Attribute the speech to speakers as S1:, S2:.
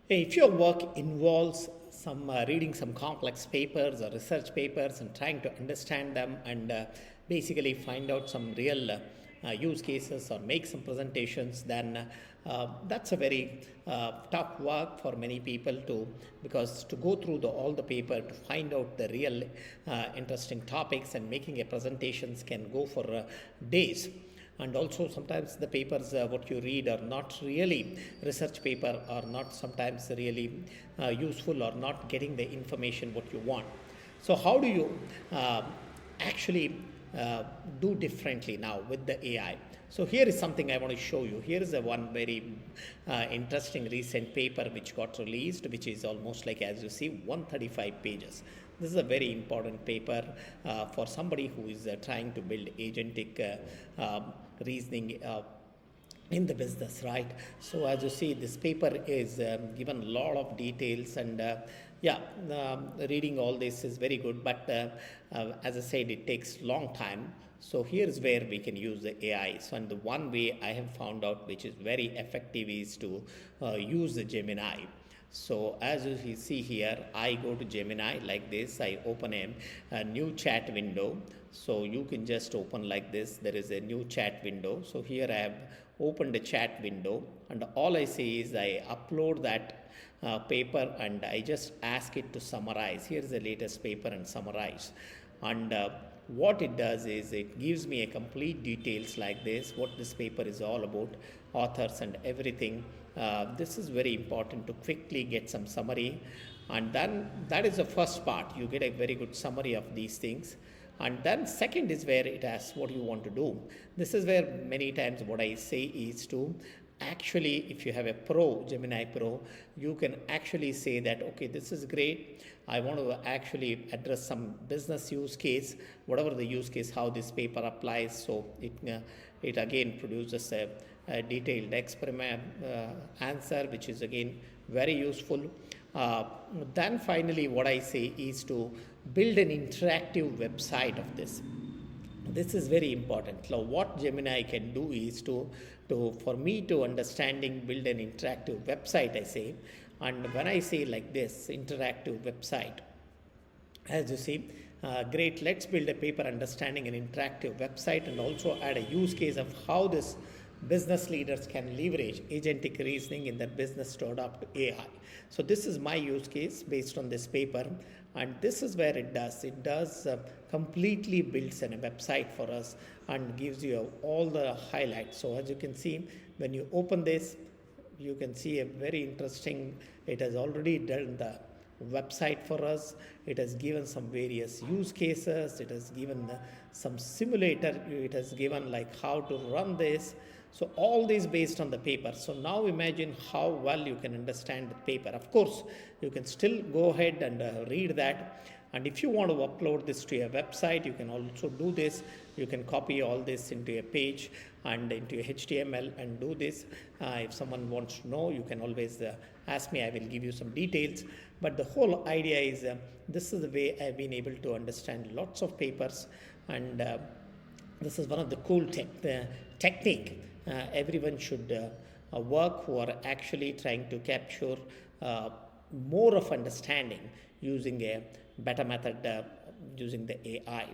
S1: If your work involves some reading some complex papers or research papers and trying to understand them and basically find out some real use cases or make some presentations, then that's a very tough work for many people to, because to go through all the paper to find out the real interesting topics and making a presentations can go for days. And also sometimes the papers what you read are not really research paper, or not sometimes really useful, or not getting the information what you want. So how do you actually do differently now with the AI? So here is something I want to show you. Here is a one very interesting recent paper which got released, which is almost like, as you see, 135 pages. This is a very important paper for somebody who is trying to build agentic reasoning in the business, right? So as you see, this paper is given a lot of details, and reading all this is very good, but as I said, it takes long time. So here's where we can use the AI. So, and the one way I have found out which is very effective is to use the Gemini. So as you see here, I go to Gemini like this. I open a new chat window. So you can just open like this. There is a new chat window. So here I have opened the chat window, and all I say is I upload that paper and I just ask it to summarize. Here's the latest paper and summarize. And what it does is it gives me a complete details like this, what this paper is all about, authors and everything. This is very important to quickly get some summary, and then that is the first part. You get a very good summary of these things, and then second is where it asks what you want to do. This is where many times what I say is to actually, if you have a Pro, Gemini Pro, you can actually say that, okay, this is great. I want to actually address some business use case, whatever the use case, how this paper applies. So it again produces a detailed experiment answer, which is again very useful. Then finally, what I say is to build an interactive website of this. This is very important. Now, what Gemini can do is to for me to understanding build an interactive website, I say. And when I say like this, interactive website, as you see, great, let's build a paper understanding an interactive website, and also add a use case of how this business leaders can leverage agentic reasoning in their business to adopt AI. So this is my use case based on this paper, and this is where it does completely builds a website for us and gives you all the highlights. So as you can see, when you open this, you can see a very interesting, it has already done the website for us. It has given some various use cases. It has given some simulator. It has given like how to run this. So all this based on the paper. So now imagine how well you can understand the paper. Of course, you can still go ahead and read that. And if you want to upload this to your website, you can also do this. You can copy all this into a page and into HTML and do this. If someone wants to know, you can always ask me. I will give you some details. But the whole idea is this is the way I've been able to understand lots of papers. And this is one of the cool technique everyone should work who are actually trying to capture more of understanding using a better method using the AI.